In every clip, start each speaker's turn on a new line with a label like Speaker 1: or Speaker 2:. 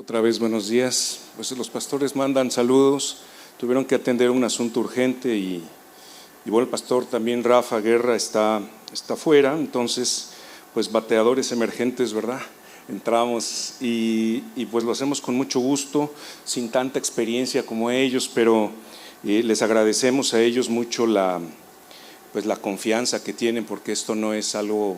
Speaker 1: Otra vez buenos días. Pues los pastores mandan saludos, tuvieron que atender un asunto urgente y bueno, el pastor también Rafa Guerra está fuera, entonces pues bateadores emergentes, ¿verdad? Entramos y pues lo hacemos con mucho gusto, sin tanta experiencia como ellos, pero les agradecemos a ellos mucho la confianza que tienen, porque esto no es algo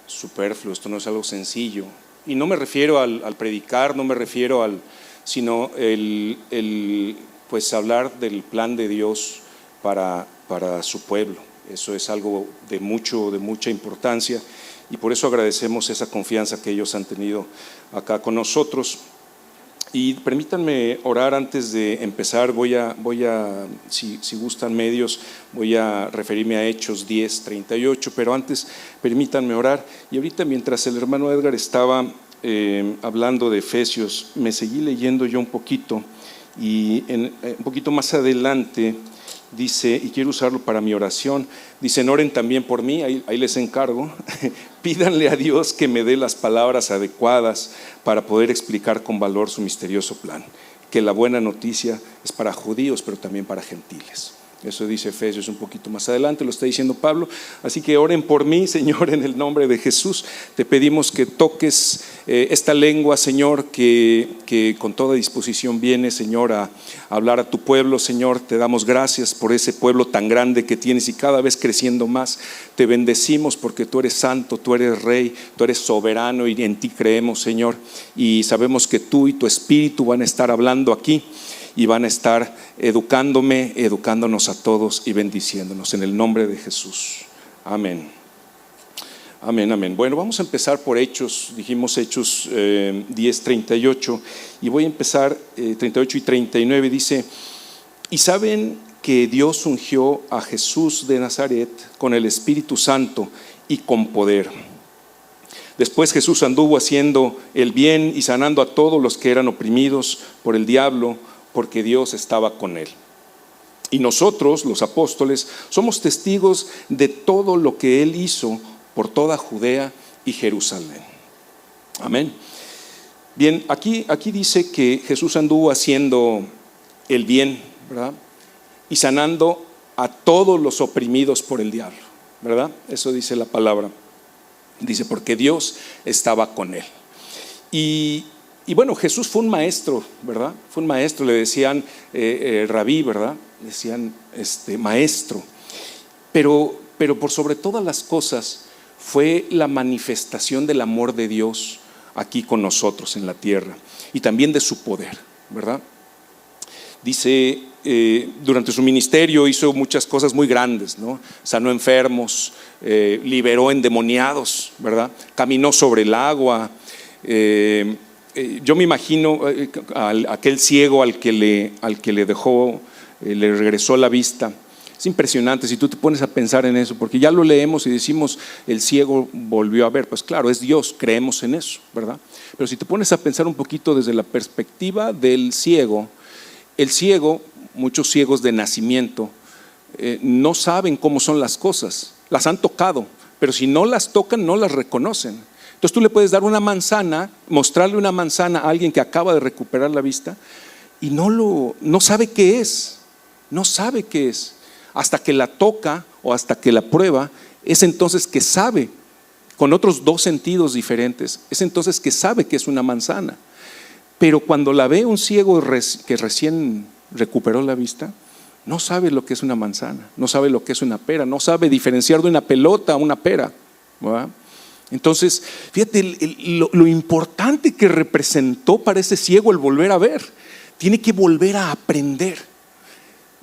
Speaker 1: superfluo, esto no es algo sencillo. Y no me refiero al predicar, no me refiero sino pues hablar del plan de Dios para su pueblo. Eso es algo de mucha importancia y por eso agradecemos esa confianza que ellos han tenido acá con nosotros. Y permítanme orar antes de empezar. Voy a si gustan medios, voy a referirme a Hechos 10:38, pero antes permítanme orar. Y ahorita, mientras el hermano Edgar estaba hablando de Efesios, me seguí leyendo yo un poquito, y un poquito más adelante dice, y quiero usarlo para mi oración, dicen: oren también por mí, ahí les encargo, pídanle a Dios que me dé las palabras adecuadas para poder explicar con valor su misterioso plan, que la buena noticia es para judíos, pero también para gentiles. Eso dice Efesios un poquito más adelante, lo está diciendo Pablo. Así que oren por mí, Señor, en el nombre de Jesús. Te pedimos que toques esta lengua, Señor, que con toda disposición viene, Señor, a hablar a tu pueblo. Señor, te damos gracias por ese pueblo tan grande que tienes y cada vez creciendo más. Te bendecimos porque tú eres santo, tú eres rey, tú eres soberano y en ti creemos, Señor. Y sabemos que tú y tu espíritu van a estar hablando aquí y van a estar educándonos a todos y bendiciéndonos en el nombre de Jesús. Amén. Amén, amén. Bueno, vamos a empezar por Hechos. Dijimos Hechos 10:38 y voy a empezar 38 y 39. Dice: y saben que Dios ungió a Jesús de Nazaret con el Espíritu Santo y con poder. Después Jesús anduvo haciendo el bien y sanando a todos los que eran oprimidos por el diablo, porque Dios estaba con él. Y nosotros, los apóstoles, somos testigos de todo lo que él hizo por toda Judea y Jerusalén. Amén. Bien, aquí dice que Jesús anduvo haciendo el bien, ¿verdad? Y sanando a todos los oprimidos por el diablo, ¿verdad? Eso dice la palabra. Dice, porque Dios estaba con él. Y bueno, Jesús fue un maestro, ¿verdad? Fue un maestro, le decían rabí, ¿verdad? Le decían maestro. Pero por sobre todas las cosas fue la manifestación del amor de Dios aquí con nosotros en la tierra y también de su poder, ¿verdad? Dice, durante su ministerio hizo muchas cosas muy grandes, ¿no? Sanó enfermos, liberó endemoniados, ¿verdad? Caminó sobre el agua. Yo me imagino aquel ciego al que le dejó, le regresó la vista. Es impresionante si tú te pones a pensar en eso, porque ya lo leemos y decimos el ciego volvió a ver. Pues claro, es Dios, creemos en eso, ¿verdad? Pero si te pones a pensar un poquito desde la perspectiva del ciego, el ciego, muchos ciegos de nacimiento, no saben cómo son las cosas, las han tocado, pero si no las tocan no las reconocen. Entonces tú le puedes dar una manzana, mostrarle una manzana a alguien que acaba de recuperar la vista y no sabe qué es, no sabe qué es. Hasta que la toca o hasta que la prueba, es entonces que sabe, con otros dos sentidos diferentes, es entonces que sabe que es una manzana. Pero cuando la ve un ciego que recién recuperó la vista, no sabe lo que es una manzana, no sabe lo que es una pera, no sabe diferenciar de una pelota a una pera, ¿verdad? Entonces, fíjate lo importante que representó para ese ciego el volver a ver. Tiene que volver a aprender.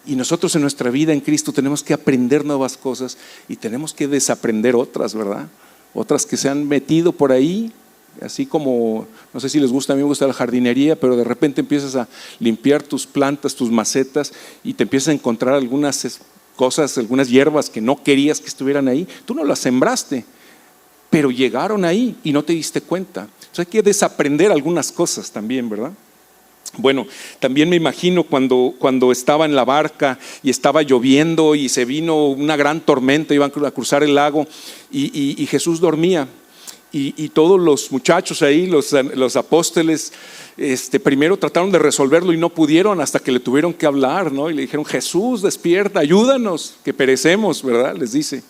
Speaker 1: Y nosotros en nuestra vida en Cristo tenemos que aprender nuevas cosas y tenemos que desaprender otras, ¿verdad? Otras que se han metido por ahí, así como, no sé si les gusta, a mí me gusta la jardinería, pero de repente empiezas a limpiar tus plantas, tus macetas y te empiezas a encontrar algunas cosas, algunas hierbas que no querías que estuvieran ahí. Tú no las sembraste, pero llegaron ahí y no te diste cuenta. Entonces hay que desaprender algunas cosas también, ¿verdad? Bueno, también me imagino cuando estaba en la barca y estaba lloviendo y se vino una gran tormenta, iban a cruzar el lago y Jesús dormía. Y todos los muchachos ahí, los apóstoles, primero trataron de resolverlo y no pudieron hasta que le tuvieron que hablar, ¿no? Y le dijeron: Jesús, despierta, ayúdanos, que perecemos, ¿verdad? Les dice.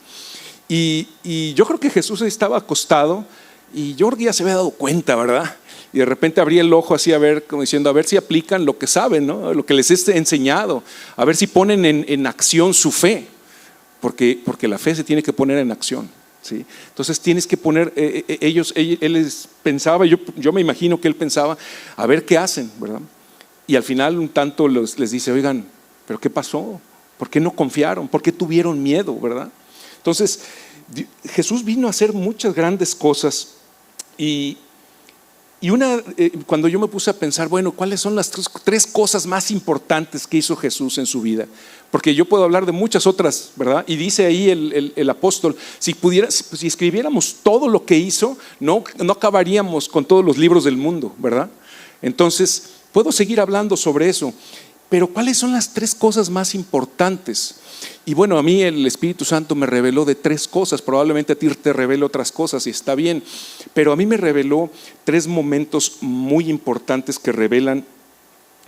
Speaker 1: Y yo creo que Jesús estaba acostado y yo creo que ya se había dado cuenta, ¿verdad? Y de repente abría el ojo así a ver, como diciendo, a ver si aplican lo que saben, ¿no? Lo que les he enseñado, a ver si ponen en acción su fe, porque la fe se tiene que poner en acción. ¿Sí? Entonces tienes que poner, él pensaba, yo me imagino que él pensaba, a ver qué hacen, ¿verdad? Y al final un tanto les dice: oigan, ¿pero qué pasó? ¿Por qué no confiaron? ¿Por qué tuvieron miedo, verdad? Entonces Jesús vino a hacer muchas grandes cosas y cuando yo me puse a pensar, bueno, ¿cuáles son las tres cosas más importantes que hizo Jesús en su vida? Porque yo puedo hablar de muchas otras, ¿verdad? Y dice ahí el apóstol, si escribiéramos todo lo que hizo, no acabaríamos con todos los libros del mundo, ¿verdad? Entonces, puedo seguir hablando sobre eso, pero ¿cuáles son las tres cosas más importantes? Y bueno, a mí el Espíritu Santo me reveló de tres cosas. Probablemente a ti te revele otras cosas y está bien, pero a mí me reveló tres momentos muy importantes que revelan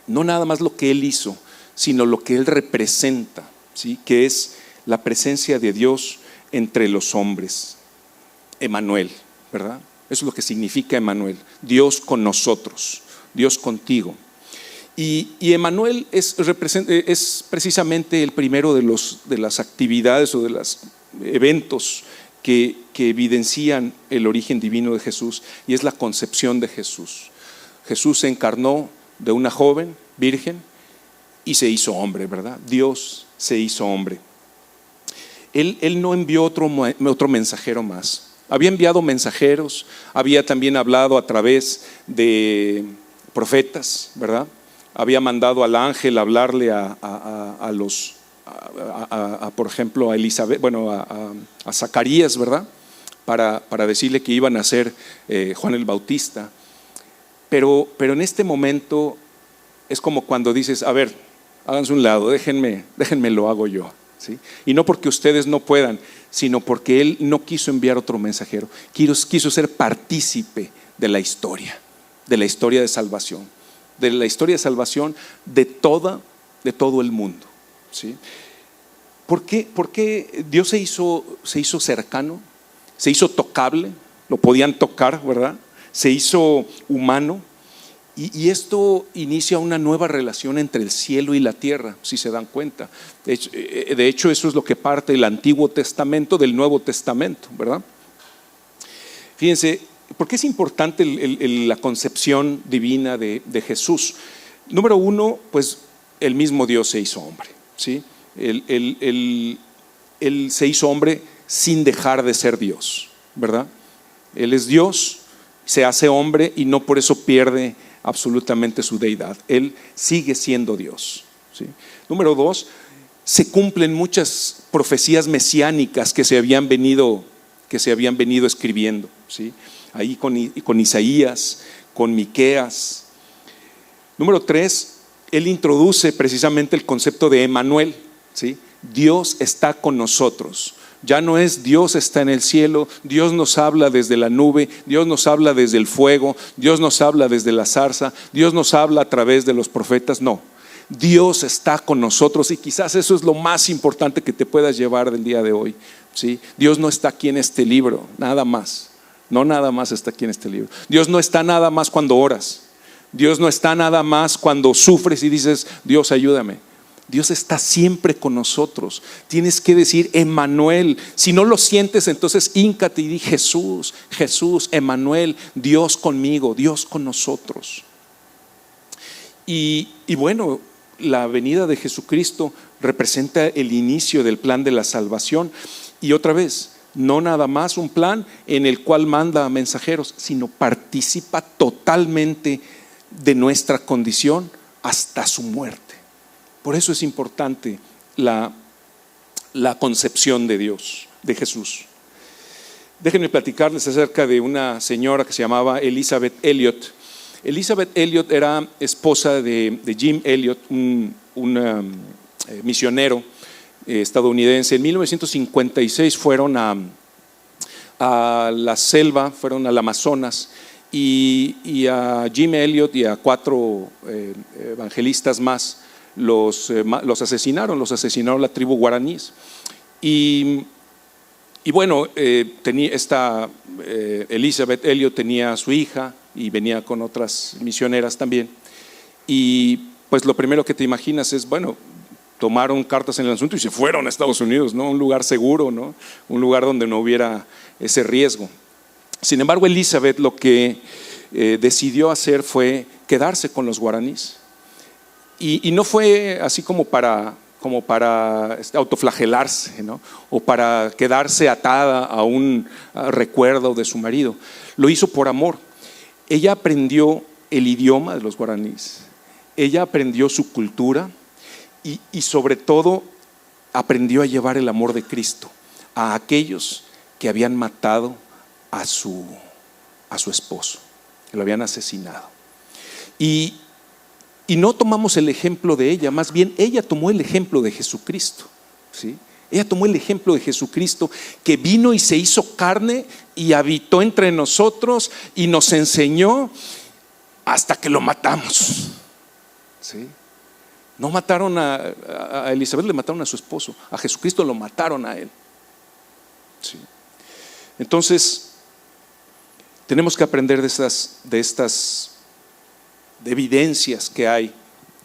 Speaker 1: no nada más lo que Él hizo, sino lo que Él representa, ¿sí? Que es la presencia de Dios entre los hombres. Emmanuel, ¿verdad? Eso es lo que significa Emmanuel, Dios con nosotros, Dios contigo. Y Emmanuel es precisamente el primero de las actividades o de los eventos que evidencian el origen divino de Jesús, y es la concepción de Jesús. Jesús se encarnó de una joven virgen y se hizo hombre, ¿verdad? Dios se hizo hombre. Él no envió otro mensajero más. Había enviado mensajeros, había también hablado a través de profetas, ¿verdad? Había mandado al ángel a hablarle por ejemplo, a Elizabeth, a Zacarías, ¿verdad? Para decirle que iban a ser Juan el Bautista. Pero en este momento es como cuando dices: a ver, háganse un lado, déjenme lo hago yo, ¿sí? Y no porque ustedes no puedan, sino porque Él no quiso enviar otro mensajero, quiso ser partícipe de la historia de salvación, de todo el mundo, ¿sí? ¿Por qué Dios se hizo cercano, se hizo tocable? Lo podían tocar, ¿verdad? Se hizo humano, y esto inicia una nueva relación entre el cielo y la tierra, si se dan cuenta. De hecho, eso es lo que parte del Antiguo Testamento del Nuevo Testamento, ¿verdad? Fíjense, ¿por qué es importante la concepción divina de Jesús? Número uno, pues el mismo Dios se hizo hombre, ¿sí? Él se hizo hombre sin dejar de ser Dios, ¿verdad? Él es Dios, se hace hombre y no por eso pierde absolutamente su deidad. Él sigue siendo Dios, ¿sí? Número dos, se cumplen muchas profecías mesiánicas que se habían venido escribiendo, ¿sí? Ahí con Isaías, con Miqueas. Número tres, él introduce precisamente el concepto de Emmanuel, ¿sí? Dios está con nosotros. Ya no es Dios está en el cielo, Dios nos habla desde la nube, Dios nos habla desde el fuego, Dios nos habla desde la zarza, Dios nos habla a través de los profetas. No, Dios está con nosotros, y quizás eso es lo más importante que te puedas llevar del día de hoy, ¿sí? Dios no está aquí en este libro, nada más. No nada más está aquí en este libro. Dios no está nada más cuando oras. Dios no está nada más cuando sufres y dices: Dios, ayúdame. Dios está siempre con nosotros. Tienes que decir Emmanuel. Si no lo sientes, entonces híncate y di: Jesús, Jesús, Emmanuel, Dios conmigo, Dios con nosotros. Y bueno, la venida de Jesucristo representa el inicio del plan de la salvación. Y otra vez, no nada más un plan en el cual manda a mensajeros, sino participa totalmente de nuestra condición hasta su muerte. Por eso es importante la concepción de Dios, de Jesús. Déjenme platicarles acerca de una señora que se llamaba Elizabeth Elliot. Elizabeth Elliot era esposa de Jim Elliot, un misionero estadounidense. En 1956 fueron a a la selva, fueron al Amazonas, y a Jim Elliot y a 4 evangelistas más los asesinaron la tribu guaraníes. Y bueno, Elizabeth Elliot tenía a su hija y venía con otras misioneras también. Y pues lo primero que te imaginas es, bueno, tomaron cartas en el asunto y se fueron a Estados Unidos, ¿no? Un lugar seguro, ¿no? Un lugar donde no hubiera ese riesgo. Sin embargo, Elizabeth lo que decidió hacer fue quedarse con los guaraníes. Y no fue así como para autoflagelarse, ¿no? O para quedarse atada a un recuerdo de su marido. Lo hizo por amor. Ella aprendió el idioma de los guaraníes, ella aprendió su cultura y sobre todo aprendió a llevar el amor de Cristo a aquellos que habían matado a su esposo, que lo habían asesinado. Y no tomamos el ejemplo de ella, más bien ella tomó el ejemplo de Jesucristo, ¿sí? Ella tomó el ejemplo de Jesucristo, que vino y se hizo carne y habitó entre nosotros y nos enseñó hasta que lo matamos, ¿sí? No mataron a Elizabeth, le mataron a su esposo. A Jesucristo lo mataron a él, ¿sí? Entonces tenemos que aprender de estas evidencias que hay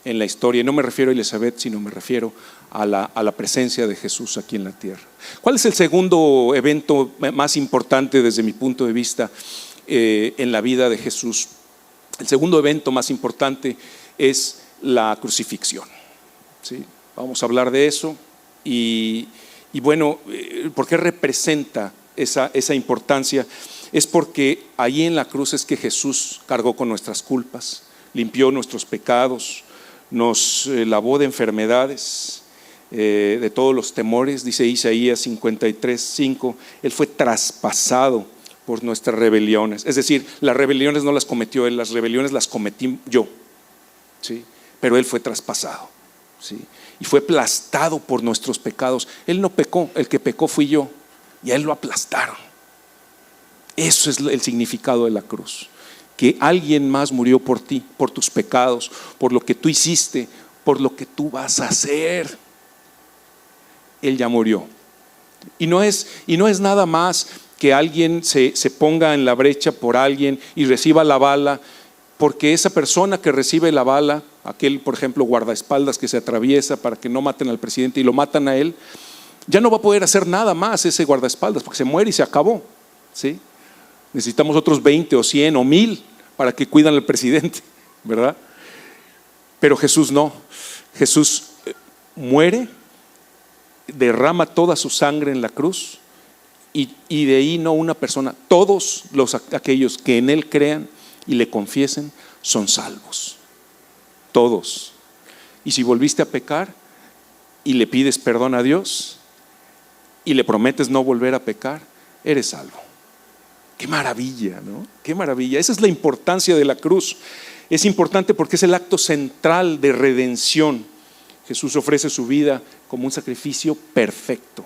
Speaker 1: en la historia. Y no me refiero a Elizabeth, sino me refiero a la presencia de Jesús aquí en la tierra. ¿Cuál es el segundo evento más importante desde mi punto de vista en la vida de Jesús? El segundo evento más importante es la crucifixión, ¿sí? Vamos a hablar de eso y bueno, ¿por qué representa esa importancia? Es porque ahí en la cruz es que Jesús cargó con nuestras culpas, limpió nuestros pecados, nos lavó de enfermedades, de todos los temores. Dice Isaías 53:5, Él fue traspasado por nuestras rebeliones. Es decir, las rebeliones no las cometió Él, las rebeliones las cometí yo, ¿sí? Pero Él fue traspasado, ¿sí? Y fue aplastado por nuestros pecados. Él no pecó, el que pecó fui yo, y a Él lo aplastaron. Eso es el significado de la cruz, que alguien más murió por ti, por tus pecados, por lo que tú hiciste, por lo que tú vas a hacer. Él ya murió. Y no es nada más que alguien se ponga en la brecha por alguien y reciba la bala, porque esa persona que recibe la bala, aquel por ejemplo guardaespaldas que se atraviesa para que no maten al presidente y lo matan a él, ya no va a poder hacer nada más ese guardaespaldas, porque se muere y se acabó, ¿sí? Necesitamos otros 20 o 100 o 1000 para que cuidan al presidente, ¿verdad? Pero Jesús no. Jesús muere, derrama toda su sangre en la cruz y de ahí no una persona, todos aquellos que en Él crean y le confiesen son salvos. Todos. Y si volviste a pecar y le pides perdón a Dios y le prometes no volver a pecar, eres salvo. Qué maravilla, ¿no? Qué maravilla. Esa es la importancia de la cruz. Es importante porque es el acto central de redención. Jesús ofrece su vida como un sacrificio perfecto.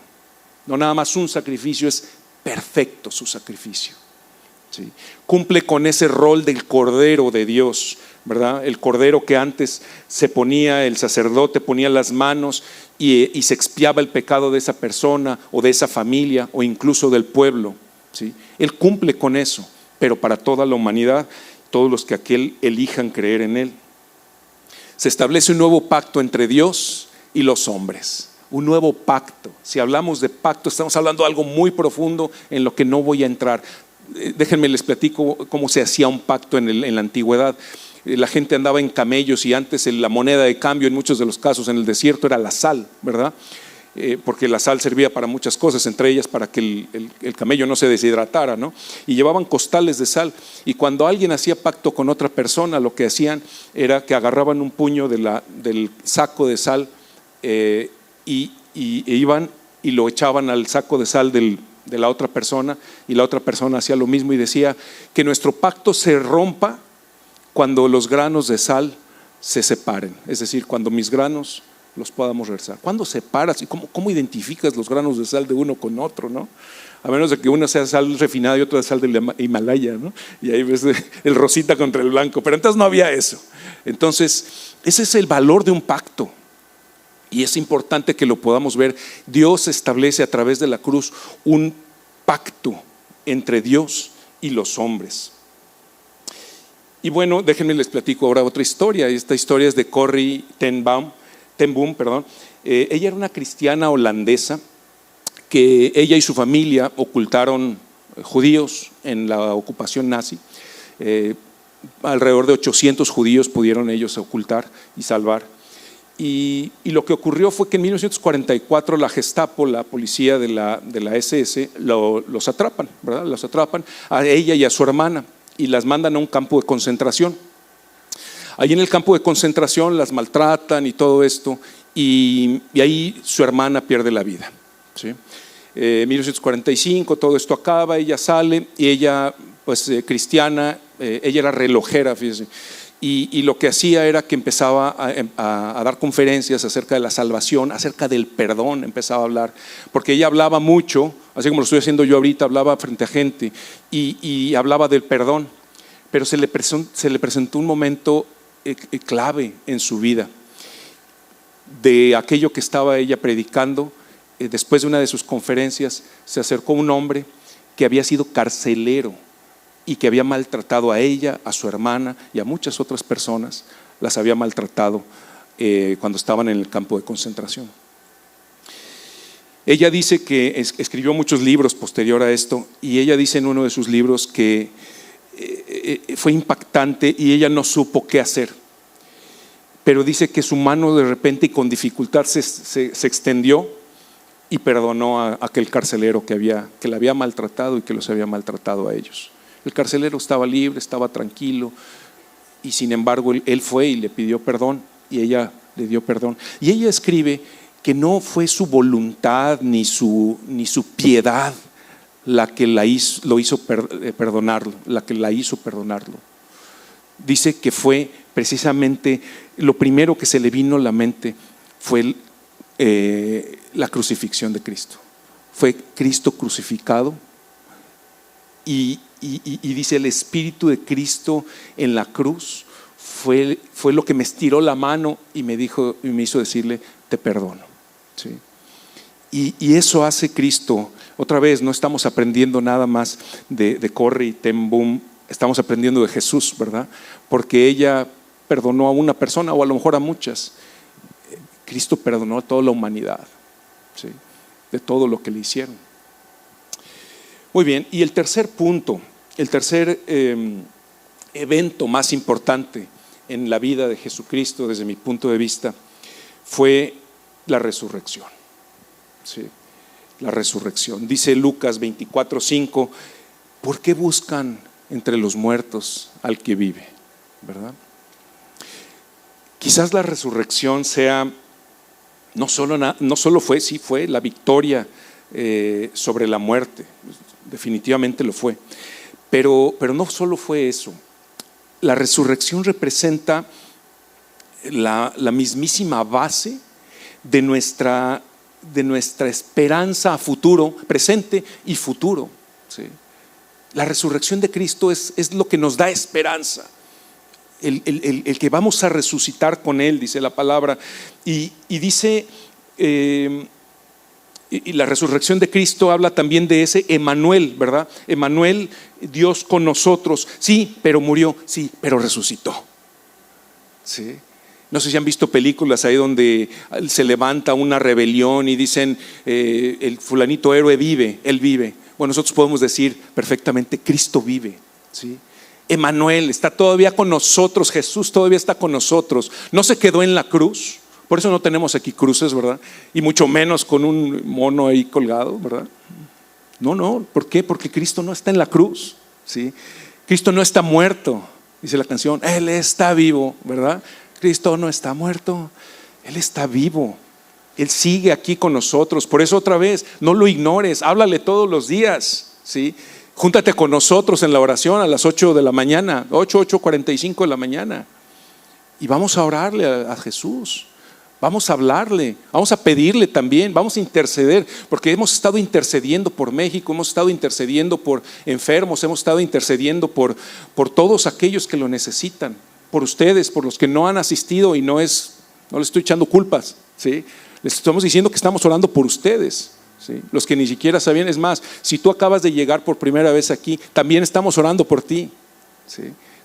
Speaker 1: No nada más un sacrificio, es perfecto su sacrificio, ¿sí? Cumple con ese rol del Cordero de Dios, ¿verdad? El Cordero que antes el sacerdote ponía las manos y se expiaba el pecado de esa persona o de esa familia o incluso del pueblo, ¿sí? Él cumple con eso, pero para toda la humanidad, todos los que elijan creer en Él. Se establece un nuevo pacto entre Dios y los hombres. Un nuevo pacto. Si hablamos de pacto, estamos hablando de algo muy profundo en lo que no voy a entrar. Déjenme les platico cómo se hacía un pacto en la antigüedad. La gente andaba en camellos y antes la moneda de cambio en muchos de los casos en el desierto era la sal, ¿verdad? Porque la sal servía para muchas cosas, entre ellas para que el camello no se deshidratara, ¿no? Y llevaban costales de sal, y cuando alguien hacía pacto con otra persona, lo que hacían era que agarraban un puño del saco de sal y iban y lo echaban al saco de sal de la otra persona, y la otra persona hacía lo mismo y decía que nuestro pacto se rompa cuando los granos de sal se separen, es decir, cuando mis granos los podamos rezar. ¿Cuándo separas y cómo identificas los granos de sal de uno con otro, no? A menos de que una sea sal refinada y otra sal del Himalaya, ¿no? Y ahí ves el rosita contra el blanco, pero entonces no había eso. Entonces, ese es el valor de un pacto. Y es importante que lo podamos ver. Dios establece a través de la cruz un pacto entre Dios y los hombres. Y bueno, déjenme les platico ahora otra historia. Esta historia es de Corrie ten Boom. Ella era una cristiana holandesa que ella y su familia ocultaron judíos en la ocupación nazi. Alrededor de 800 judíos pudieron ellos ocultar y salvar. Y lo que ocurrió fue que en 1944 la Gestapo, la policía de la SS, los atrapan, ¿verdad? Los atrapan a ella y a su hermana y las mandan a un campo de concentración. Ahí en el campo de concentración las maltratan y todo esto, y ahí su hermana pierde la vida, ¿sí? 1945 todo esto acaba, ella sale y ella pues cristiana, ella era relojera, fíjense. Y lo que hacía era que empezaba a dar conferencias acerca de la salvación, acerca del perdón, empezaba a hablar, porque ella hablaba mucho, así como lo estoy haciendo yo ahorita, hablaba frente a gente y hablaba del perdón, pero se le presentó un momento clave en su vida, de aquello que estaba ella predicando. Después de una de sus conferencias se acercó un hombre que había sido carcelero y que había maltratado a ella, a su hermana y a muchas otras personas. Las había maltratado cuando estaban en el campo de concentración. Ella dice que escribió muchos libros posterior a esto, y ella dice en uno de sus libros que fue impactante y ella no supo qué hacer, pero dice que su mano de repente y con dificultad se extendió y perdonó a aquel carcelero que la había maltratado y que los había maltratado a ellos. El carcelero estaba libre, estaba tranquilo, y sin embargo él fue y le pidió perdón y ella le dio perdón. Y ella escribe que no fue su voluntad ni su piedad la que la hizo perdonarlo. Dice que fue precisamente lo primero que se le vino a la mente fue la crucifixión de Cristo. Fue Cristo crucificado y dice el Espíritu de Cristo en la cruz fue lo que me estiró la mano y me hizo decirle: te perdono, ¿sí? Y eso hace Cristo. Otra vez, no estamos aprendiendo nada más de Corrie ten Boom, estamos aprendiendo de Jesús, ¿verdad? Porque ella perdonó a una persona, o a lo mejor a muchas. Cristo perdonó a toda la humanidad, ¿sí? De todo lo que le hicieron. Muy bien, y el tercer punto, el tercer evento más importante en la vida de Jesucristo desde mi punto de vista fue la resurrección, ¿sí? La resurrección. Dice Lucas 24:5, ¿por qué buscan entre los muertos al que vive? ¿Verdad? Quizás la resurrección sea no solo fue la victoria sobre la muerte, definitivamente lo fue, pero no solo fue eso. La resurrección representa la mismísima base de nuestra esperanza a futuro, presente y futuro, ¿sí? La resurrección de Cristo es lo que nos da esperanza, el que vamos a resucitar con Él, dice la palabra, y dice, y la resurrección de Cristo habla también de ese Emmanuel, ¿verdad? Emmanuel, Dios con nosotros, sí, pero murió, sí, pero resucitó, ¿sí? No sé si han visto películas ahí donde se levanta una rebelión y dicen el fulanito héroe vive, él vive. Bueno, nosotros podemos decir perfectamente: Cristo vive, ¿sí? Emmanuel está todavía con nosotros, Jesús todavía está con nosotros. No se quedó en la cruz, por eso no tenemos aquí cruces, ¿verdad? Y mucho menos con un mono ahí colgado, ¿verdad? No, ¿por qué? Porque Cristo no está en la cruz, ¿sí? Cristo no está muerto, dice la canción, Él está vivo, ¿verdad? Cristo no está muerto, Él está vivo, Él sigue aquí con nosotros. Por eso otra vez, no lo ignores, háblale todos los días, ¿sí? Júntate con nosotros en la oración a las 8 de la mañana, 8:45 de la mañana, y vamos a orarle a Jesús, Vamos a hablarle, vamos a pedirle también, vamos a interceder, porque hemos estado intercediendo por México, hemos estado intercediendo por enfermos, hemos estado intercediendo por todos aquellos que lo necesitan, por ustedes, por los que no han asistido, y no les estoy echando culpas, ¿sí? Les estamos diciendo que estamos orando por ustedes, ¿sí? Los que ni siquiera sabían. Es más, si tú acabas de llegar por primera vez aquí, también estamos orando por ti, ¿sí?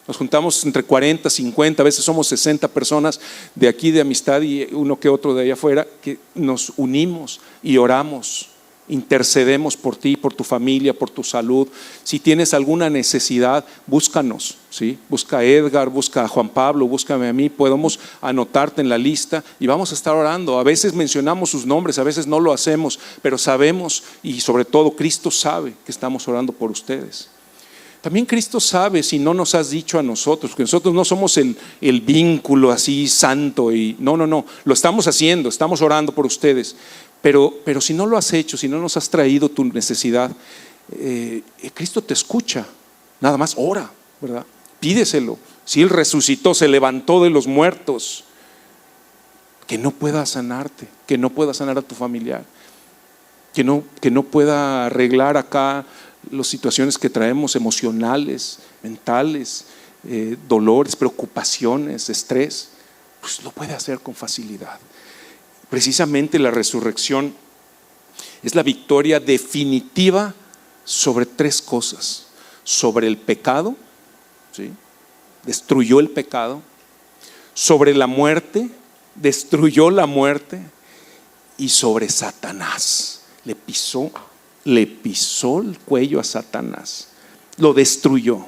Speaker 1: Nos juntamos entre 40, 50, a veces somos 60 personas de aquí de Amistad y uno que otro de allá afuera, que nos unimos y oramos, intercedemos por ti, por tu familia, por tu salud. Si tienes alguna necesidad, búscanos, ¿sí? Busca a Edgar, busca a Juan Pablo, búscame a mí, podemos anotarte en la lista y vamos a estar orando. A veces mencionamos sus nombres, a veces no lo hacemos, pero sabemos, y sobre todo Cristo sabe que estamos orando por ustedes. También Cristo sabe si no nos has dicho a nosotros, porque nosotros no somos el vínculo así santo, y no, lo estamos haciendo, estamos orando por ustedes, pero si no lo has hecho, si no nos has traído tu necesidad, Cristo te escucha, nada más ora, ¿verdad? Pídeselo. Si Él resucitó, se levantó de los muertos, que no pueda sanarte, que no pueda sanar a tu familiar, que no pueda arreglar acá las situaciones que traemos emocionales, mentales, dolores, preocupaciones, estrés, pues lo puede hacer con facilidad. Precisamente la resurrección es la victoria definitiva sobre tres cosas: sobre el pecado, ¿sí? Destruyó el pecado; sobre la muerte, destruyó la muerte; y sobre Satanás, le pisó el cuello a Satanás, lo destruyó.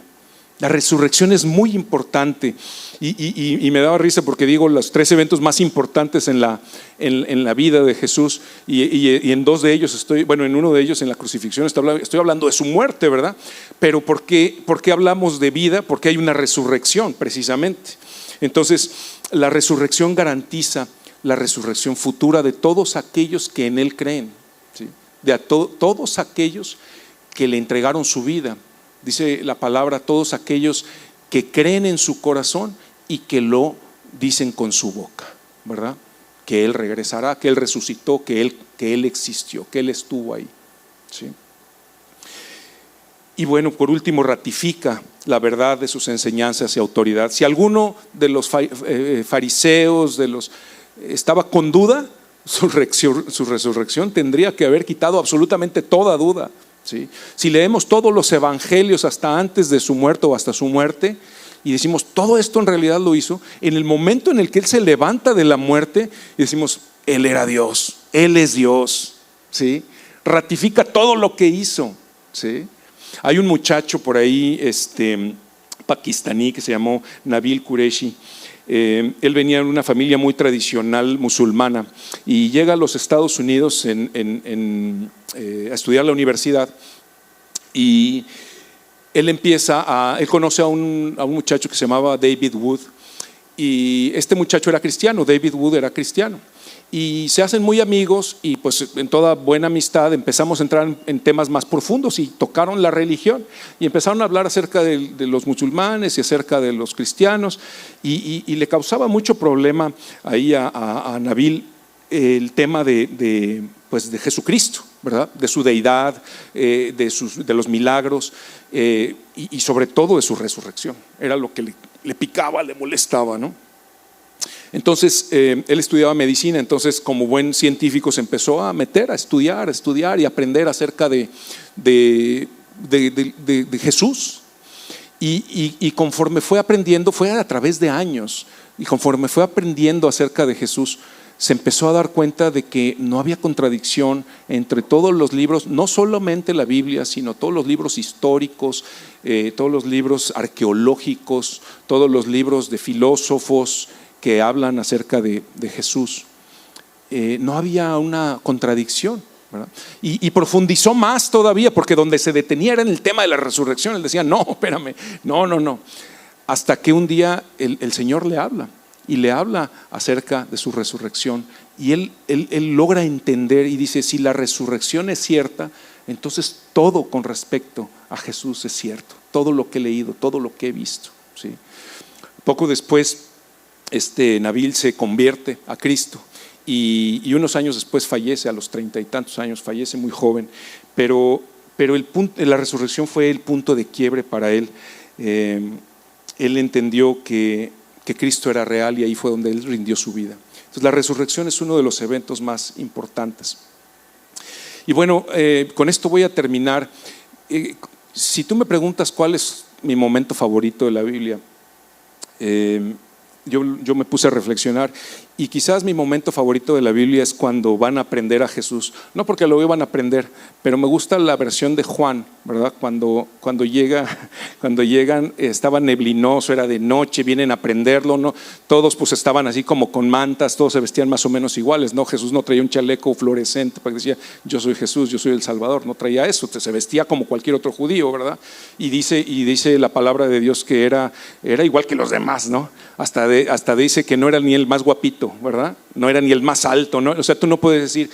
Speaker 1: La resurrección es muy importante y me daba risa porque digo los tres eventos más importantes en la vida de Jesús, y en dos de ellos en uno de ellos, en la crucifixión, estoy hablando de su muerte, ¿verdad? Pero ¿por qué hablamos de vida? Porque hay una resurrección precisamente. Entonces la resurrección garantiza la resurrección futura de todos aquellos que en Él creen, ¿sí? De todos aquellos que le entregaron su vida. Dice la palabra, todos aquellos que creen en su corazón y que lo dicen con su boca, ¿verdad? Que Él regresará, que Él resucitó, que Él existió, que Él estuvo ahí, ¿sí? Y bueno, por último, ratifica la verdad de sus enseñanzas y autoridad. Si alguno de los fariseos estaba con duda, su resurrección tendría que haber quitado absolutamente toda duda, ¿sí? Si leemos todos los evangelios hasta antes de su muerte o hasta su muerte y decimos todo esto en realidad lo hizo, en el momento en el que Él se levanta de la muerte y decimos Él era Dios, Él es Dios, ¿sí? Ratifica todo lo que hizo, ¿sí? Hay un muchacho por ahí pakistaní que se llamó Nabil Qureshi. Él venía de una familia muy tradicional musulmana y llega a los Estados Unidos a estudiar la universidad, y él conoce a un muchacho que se llamaba David Wood, y este muchacho era cristiano, David Wood era cristiano, y se hacen muy amigos, y pues en toda buena amistad empezamos a entrar en temas más profundos y tocaron la religión y empezaron a hablar acerca de los musulmanes y acerca de los cristianos, y le causaba mucho problema ahí a Nabil el tema de Jesucristo, ¿verdad? De su deidad, de los milagros, y sobre todo de su resurrección. Era lo que le picaba, le molestaba, ¿no? Entonces él estudiaba medicina, entonces como buen científico se empezó a meter a estudiar y aprender acerca de Jesús, y conforme fue aprendiendo, fue a través de años, y conforme fue aprendiendo acerca de Jesús, se empezó a dar cuenta de que no había contradicción entre todos los libros, no solamente la Biblia, sino todos los libros históricos, todos los libros arqueológicos, todos los libros de filósofos que hablan acerca de Jesús. No había una contradicción, ¿verdad? Y profundizó más todavía, porque donde se detenía era en el tema de la resurrección. Él decía, no, espérame, no. Hasta que un día el Señor le habla, y le habla acerca de su resurrección, y él logra entender y dice, si la resurrección es cierta, entonces todo con respecto a Jesús es cierto, todo lo que he leído, todo lo que he visto, ¿sí? Poco después Nabil se convierte a Cristo, y unos años después fallece, a los 30 y tantos años, fallece muy joven, pero la resurrección fue el punto de quiebre para él. Él entendió que Cristo era real y ahí fue donde él rindió su vida. Entonces la resurrección es uno de los eventos más importantes. Y bueno, con esto voy a terminar. Si tú me preguntas cuál es mi momento favorito de la Biblia, yo me puse a reflexionar y quizás mi momento favorito de la Biblia es cuando van a aprender a Jesús, no porque lo iban a aprender, pero me gusta la versión de Juan, ¿verdad? Cuando llegan, estaba neblinoso, era de noche, vienen a aprenderlo, ¿no? Todos pues estaban así como con mantas, todos se vestían más o menos iguales, ¿no? Jesús no traía un chaleco fluorescente porque decía yo soy Jesús, yo soy el Salvador, no traía eso, se vestía como cualquier otro judío, ¿verdad? Y dice la palabra de Dios que era igual que los demás, ¿no? Hasta dice que no era ni el más guapito, ¿verdad? No era ni el más alto, ¿no? O sea, tú no puedes decir,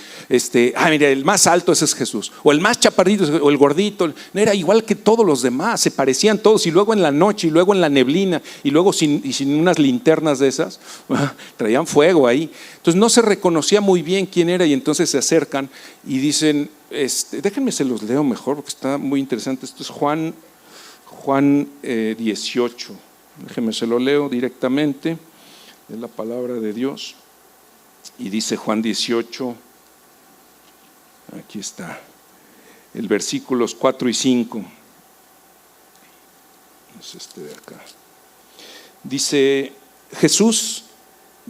Speaker 1: mira, el más alto ese es Jesús, o el más chaparrito, o el gordito. No, era igual que todos los demás, se parecían todos, y luego en la noche, y luego en la neblina, y luego sin unas linternas de esas, traían fuego ahí. Entonces no se reconocía muy bien quién era, y entonces se acercan y dicen, déjenme se los leo mejor, porque está muy interesante. Esto es Juan 18. Déjenme se lo leo directamente, es la palabra de Dios. Y dice Juan 18, aquí está, el versículos 4 y 5. Es este de acá. Dice, Jesús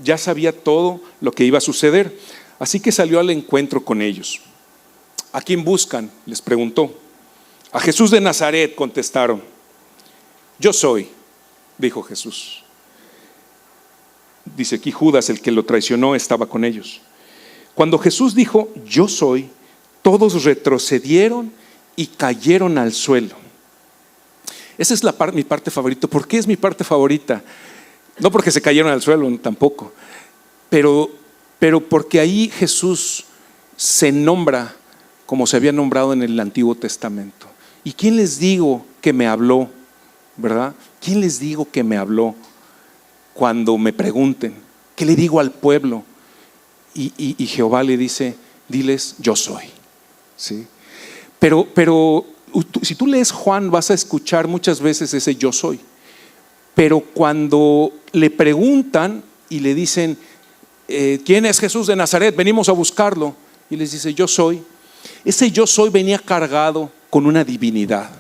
Speaker 1: ya sabía todo lo que iba a suceder, así que salió al encuentro con ellos. ¿A quién buscan?, les preguntó. A Jesús de Nazaret, contestaron. Yo soy, dijo Jesús. Dice aquí Judas, el que lo traicionó, estaba con ellos. Cuando Jesús dijo, yo soy, todos retrocedieron y cayeron al suelo. Esa es mi parte favorita. ¿Por qué es mi parte favorita? No porque se cayeron al suelo, tampoco, pero porque ahí Jesús se nombra como se había nombrado en el Antiguo Testamento. ¿Y quién les digo que me habló? ¿Verdad? ¿Quién les digo que me habló? Cuando me pregunten, ¿qué le digo al pueblo? Y Jehová le dice, diles, yo soy. ¿Sí? Pero si tú lees Juan, vas a escuchar muchas veces ese yo soy. Pero cuando le preguntan y le dicen, ¿quién es Jesús de Nazaret? Venimos a buscarlo. Y les dice, yo soy. Ese yo soy venía cargado con una divinidad,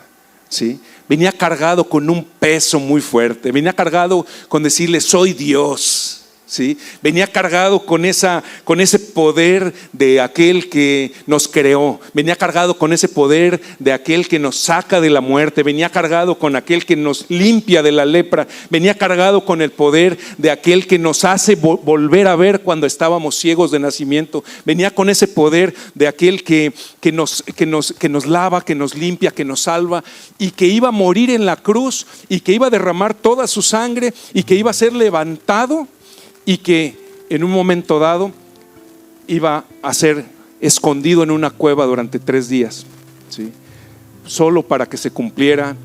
Speaker 1: ¿sí? Venía cargado con un peso muy fuerte, venía cargado con decirle soy Dios, ¿sí? Venía cargado con ese poder de aquel que nos creó, venía cargado con ese poder de aquel que nos saca de la muerte, venía cargado con aquel que nos limpia de la lepra, venía cargado con el poder de aquel que nos hace volver a ver cuando estábamos ciegos de nacimiento, venía con ese poder de aquel que nos lava, que nos limpia, que nos salva, y que iba a morir en la cruz y que iba a derramar toda su sangre y que iba a ser levantado y que en un momento dado iba a ser escondido en una cueva durante 3 días, ¿sí? Solo para que se cumplieran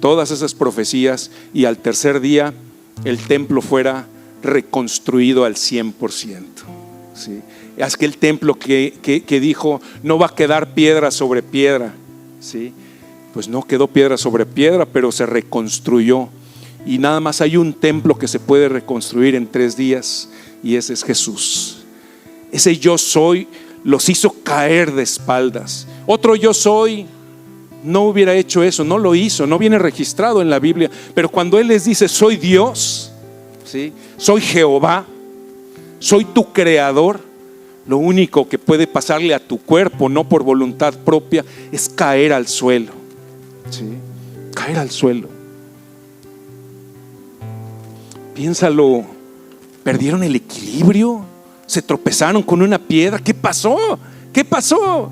Speaker 1: todas esas profecías y al tercer día el templo fuera reconstruido al 100%, ¿sí? Aquel templo que dijo no va a quedar piedra sobre piedra, ¿sí? Pues no quedó piedra sobre piedra, pero se reconstruyó. Y nada más hay un templo que se puede reconstruir en 3 días, y ese es Jesús. Ese yo soy los hizo caer de espaldas. Otro yo soy no hubiera hecho eso, no lo hizo, no viene registrado en la Biblia. Pero cuando Él les dice soy Dios, ¿sí? Soy Jehová, soy tu creador, lo único que puede pasarle a tu cuerpo, no por voluntad propia, es caer al suelo, ¿sí? Caer al suelo. Piénsalo, perdieron el equilibrio, se tropezaron con una piedra. ¿Qué pasó? ¿Qué pasó?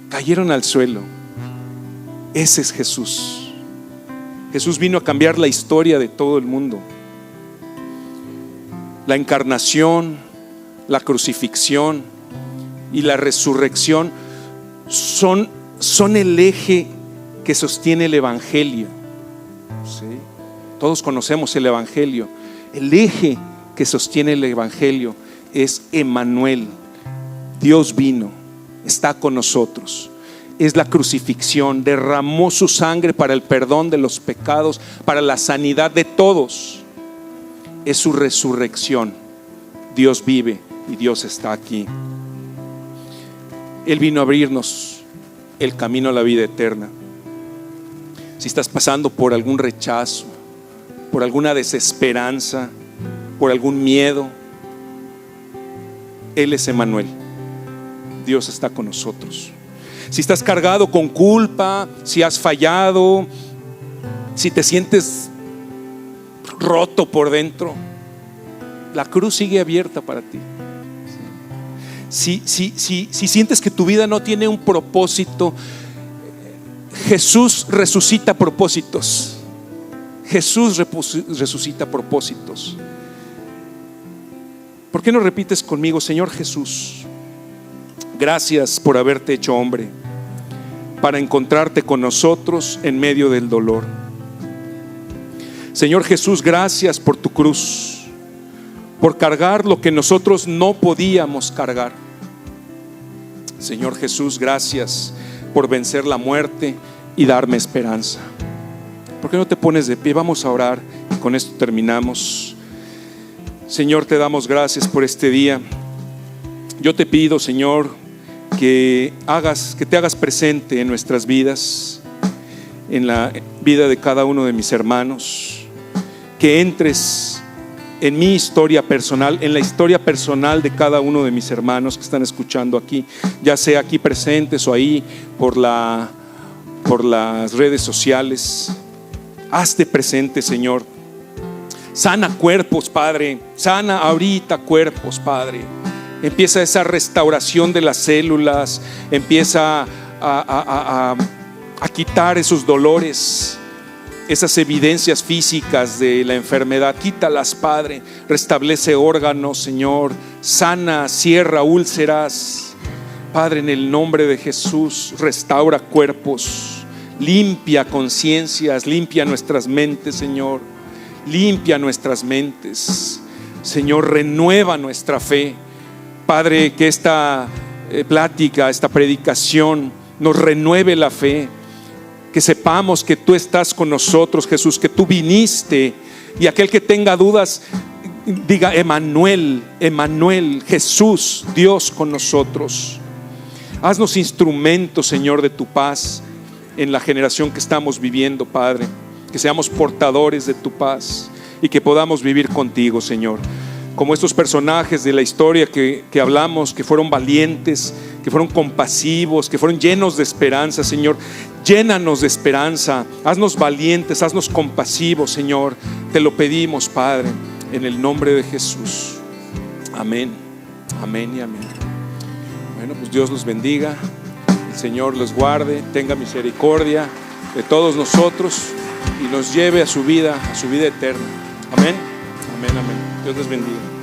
Speaker 1: Cayeron al suelo. Ese es Jesús. Jesús vino a cambiar la historia de todo el mundo. La encarnación, la crucifixión y la resurrección son el eje que sostiene el Evangelio, ¿sí? Todos conocemos el Evangelio. El eje que sostiene el Evangelio es Emmanuel. Dios vino, está con nosotros. Es la crucifixión, derramó su sangre para el perdón de los pecados, para la sanidad de todos. Es su resurrección. Dios vive y Dios está aquí. Él vino a abrirnos el camino a la vida eterna. Si estás pasando por algún rechazo, por alguna desesperanza, por algún miedo, Él es Emmanuel. Dios está con nosotros. Si estás cargado con culpa, si has fallado, si te sientes roto por dentro, la cruz sigue abierta para ti. Si sientes que tu vida no tiene un propósito, Jesús resucita propósitos. Jesús resucita propósitos. ¿Por qué no repites conmigo? Señor Jesús, gracias por haberte hecho hombre para encontrarte con nosotros en medio del dolor. Señor Jesús, gracias por tu cruz, por cargar lo que nosotros no podíamos cargar. Señor Jesús, gracias por vencer la muerte y darme esperanza. ¿Por qué no te pones de pie? Vamos a orar y con esto terminamos. Señor, te damos gracias por este día. Yo te pido, Señor, que te hagas presente en nuestras vidas, en la vida de cada uno de mis hermanos, que entres en mi historia personal, en la historia personal de cada uno de mis hermanos que están escuchando aquí, ya sea aquí presentes o ahí por las redes sociales. Hazte presente, Señor. Sana cuerpos, Padre. Sana ahorita cuerpos, Padre. Empieza esa restauración de las células. Empieza a quitar esos dolores, esas evidencias físicas de la enfermedad. Quítalas, Padre. Restablece órganos, Señor. Sana, cierra úlceras. Padre, en el nombre de Jesús, restaura cuerpos. Limpia conciencias, limpia nuestras mentes, Señor. Limpia nuestras mentes, Señor. Renueva nuestra fe, Padre. Que esta plática, esta predicación nos renueve la fe. Que sepamos que tú estás con nosotros, Jesús, que tú viniste. Y aquel que tenga dudas, diga Emmanuel, Emmanuel, Jesús, Dios con nosotros. Haznos instrumentos, Señor, de tu paz en la generación que estamos viviendo, Padre. Que seamos portadores de tu paz y que podamos vivir contigo, Señor. Como estos personajes de la historia que hablamos, que fueron valientes, que fueron compasivos, que fueron llenos de esperanza, Señor. Llénanos de esperanza, haznos valientes, haznos compasivos, Señor. Te lo pedimos, Padre, en el nombre de Jesús. Amén, amén y amén. Bueno, pues Dios los bendiga, el Señor los guarde, tenga misericordia de todos nosotros y nos lleve a su vida eterna. Amén, amén, amén. Dios les bendiga.